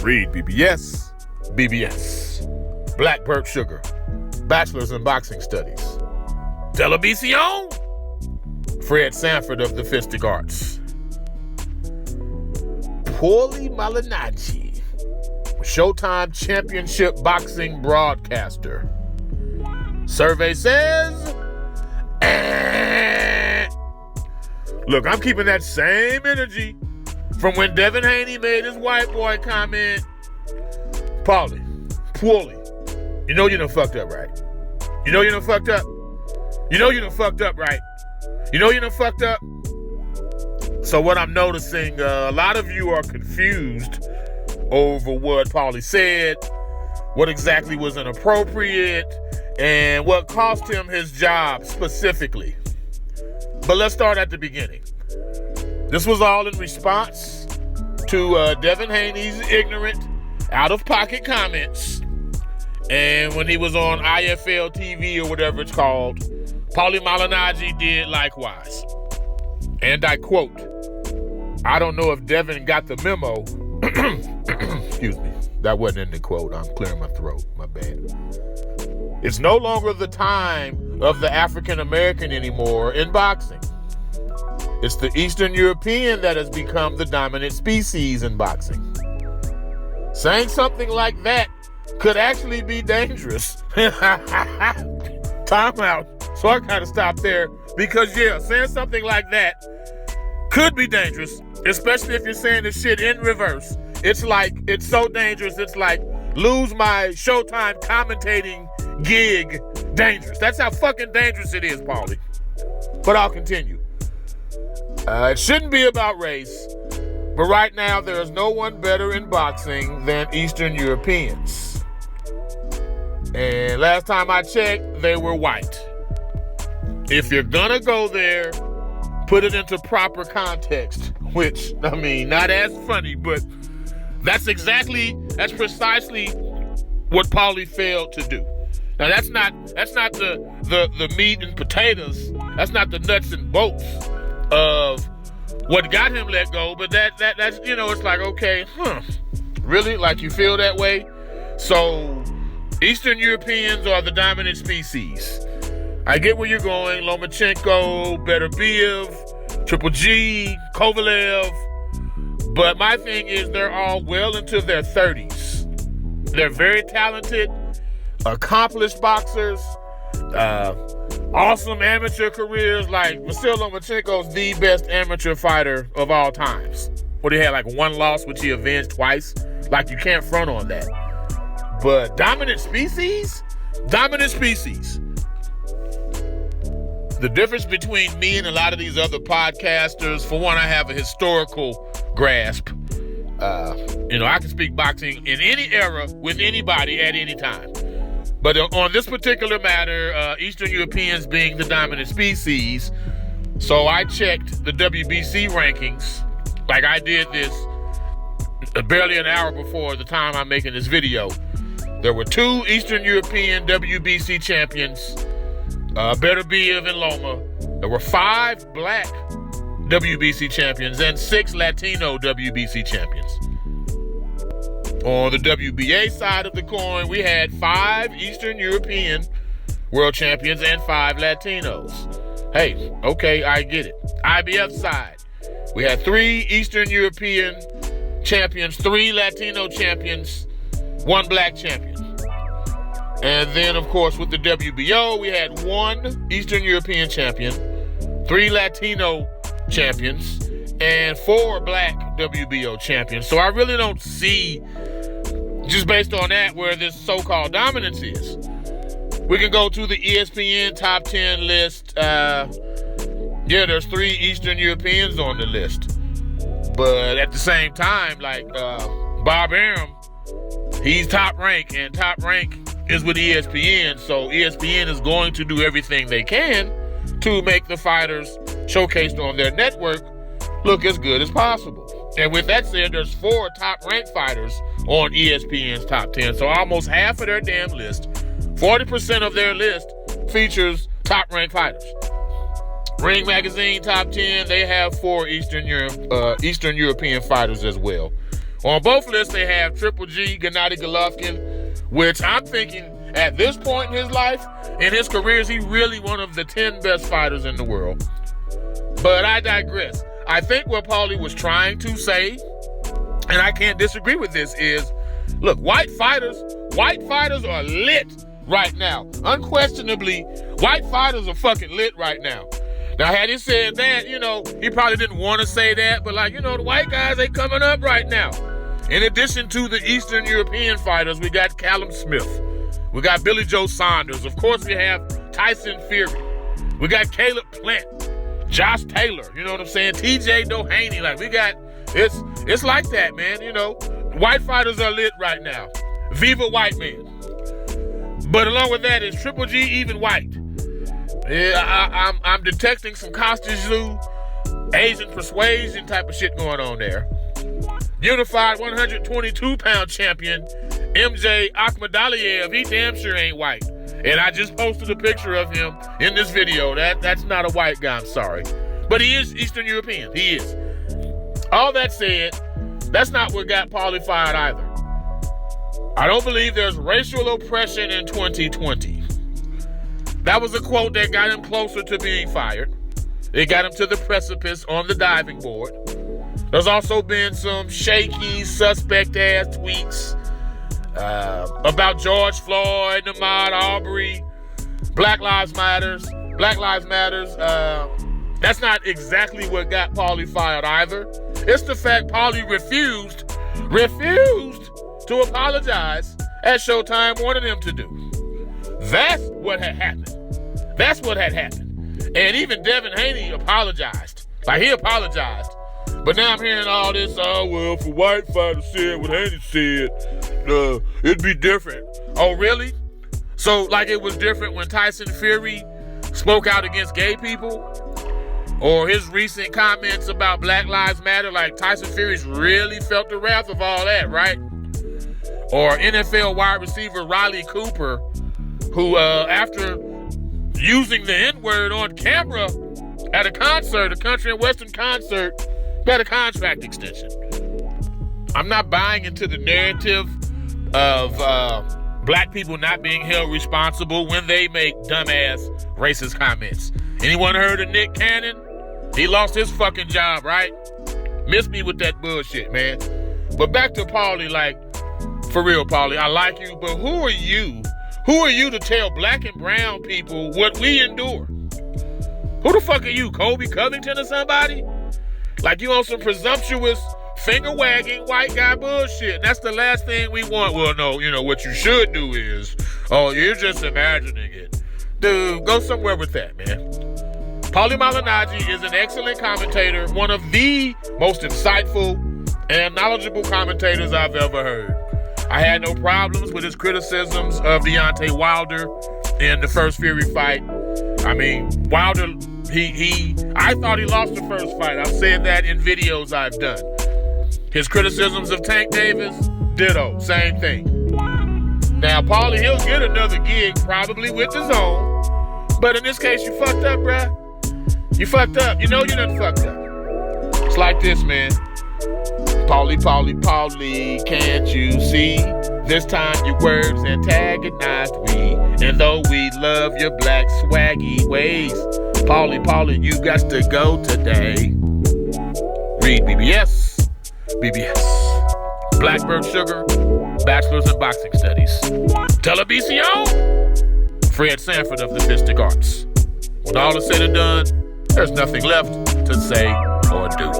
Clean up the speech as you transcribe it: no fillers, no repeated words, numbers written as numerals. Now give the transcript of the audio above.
REED-BBS, BBS, Blackbird Sugar, Bachelor's in Boxing Studies, Televisión, Fred Sanford of the Fistic Arts, Paulie Malignaggi, Showtime Championship Boxing Broadcaster. Survey says, Look, I'm keeping that same energy from when Devin Haney made his white boy comment. Paulie, you know you done fucked up, right? You know you done fucked up? You know you done fucked up, right? You know you done fucked up? So what I'm noticing, a lot of you are confused over what Paulie said, what exactly was inappropriate, and what cost him his job specifically. But let's start at the beginning. This was all in response to Devin Haney's ignorant, out-of-pocket comments. And when he was on IFL TV or whatever it's called, Paulie Malignaggi did likewise. And I quote, I don't know if Devin got the memo. Excuse me. That wasn't in the quote. I'm clearing my throat. My bad. It's no longer the time of the African American anymore in boxing. It's the Eastern European that has become the dominant species in boxing. Saying something like that could actually be dangerous. Time out. So I gotta stop there because saying something like that could be dangerous, especially if you're saying this shit in reverse. It's so dangerous, it's like lose my Showtime commentating gig dangerous. That's how fucking dangerous it is, Paulie. But I'll continue. It shouldn't be about race, but right now there is no one better in boxing than Eastern Europeans. And last time I checked, they were white. If you're gonna go there, put it into proper context, which, I mean, not as funny, but that's precisely what Paulie failed to do. Now that's not the meat and potatoes. That's not the nuts and bolts of what got him let go. But that's it's like, okay, really? Like you feel that way? So Eastern Europeans are the dominant species. I get where you're going. Lomachenko, Beterbiev, Triple G, Kovalev. But my thing is they're all well into their 30s. They're very talented, accomplished boxers, awesome amateur careers. Like Vasyl Lomachenko's the best amateur fighter of all times. He had like one loss, which he avenged twice. Like you can't front on that. But dominant species? Dominant species. The difference between me and a lot of these other podcasters, for one, I have a historical grasp. I can speak boxing in any era with anybody at any time. But on this particular matter, Eastern Europeans being the dominant species, so I checked the WBC rankings, like I did this barely an hour before the time I'm making this video. There were 2 Eastern European WBC champions, Beterbiev and Loma. There were 5 black WBC champions and 6 Latino WBC champions. On the WBA side of the coin, we had 5 Eastern European world champions and 5 Latinos. Hey, okay, I get it. IBF side, we had 3 Eastern European champions, 3 Latino champions, 1 black champion. And then, of course, with the WBO, we had 1 Eastern European champion, 3 Latino champions, and 4 black WBO champions. So I really don't see, just based on that, where this so-called dominance is. We can go to the ESPN top 10 list. There's 3 Eastern Europeans on the list. But at the same time, like Bob Arum, he's top rank, and top rank is with ESPN. So ESPN is going to do everything they can to make the fighters showcased on their network look as good as possible. And with that said, there's 4 top-ranked fighters on ESPN's top 10. So almost half of their damn list, 40% of their list, features top-ranked fighters. Ring Magazine top 10, they have 4 Eastern European fighters as well. On both lists, they have Triple G, Gennady Golovkin, which I'm thinking at this point in his life, in his career, is he really one of the 10 best fighters in the world? But I digress. I think what Paulie was trying to say, and I can't disagree with this, is, look, white fighters are lit right now. Unquestionably, white fighters are fucking lit right now. Now, had he said that, he probably didn't want to say that, but the white guys, they coming up right now. In addition to the Eastern European fighters, we got Callum Smith. We got Billy Joe Saunders. Of course, we have Tyson Fury. We got Caleb Plant, Josh Taylor, you know what I'm saying? TJ Haney. It's like that, man. White fighters are lit right now. Viva white man. But along with that is Triple G even white. Yeah, I'm detecting some costume, Asian persuasion type of shit going on there. Unified 122-pound champion MJ Akhmadaliev, he damn sure ain't white. And I just posted a picture of him in this video. That's not a white guy, I'm sorry. But he is Eastern European. He is. All that said, that's not what got Paulie fired either. I don't believe there's racial oppression in 2020. That was a quote that got him closer to being fired. It got him to the precipice on the diving board. There's also been some shaky, suspect-ass tweets about George Floyd, Ahmaud Arbery, Black Lives Matters. That's not exactly what got Paulie fired either. It's the fact Paulie refused to apologize as Showtime wanted him to do. That's what had happened. And even Devin Haney apologized. He apologized. But now I'm hearing all this, if a white fighter said what Haney said, it'd be different. Oh, really? So, it was different when Tyson Fury spoke out against gay people? Or his recent comments about Black Lives Matter, Tyson Fury's really felt the wrath of all that, right? Or NFL wide receiver Riley Cooper, who, after using the N-word on camera at a concert, a country and western concert, got a contract extension. I'm not buying into the narrative of black people not being held responsible when they make dumbass racist comments. Anyone heard of Nick Cannon? He lost his fucking job, right? Miss me with that bullshit, man. But back to Paulie, for real, Paulie, I like you, but who are you? Who are you to tell black and brown people what we endure? Who the fuck are you, Kobe Covington or somebody? You on some presumptuous, finger-wagging white guy bullshit. And that's the last thing we want. Well, no, what you should do is, you're just imagining it. Dude, go somewhere with that, man. Paulie Malignaggi is an excellent commentator, one of the most insightful and knowledgeable commentators I've ever heard. I had no problems with his criticisms of Deontay Wilder in the first Fury fight. I mean, Wilder, I thought he lost the first fight. I've said that in videos I've done. His criticisms of Tank Davis, ditto, same thing. Now, Paulie, he'll get another gig, probably with the Zone. But in this case, you fucked up, bruh. You fucked up. You done fucked up. It's like this, man. Paulie, can't you see? This time your words antagonized we. And though we love your black swaggy ways, Paulie, you got to go today. REED-BBS. BBS. Blackbird Sugar. Bachelor's in Boxing Studies. Televisión. Fred Sanford of the Fistic Arts. When all is said and done, there's nothing left to say or do.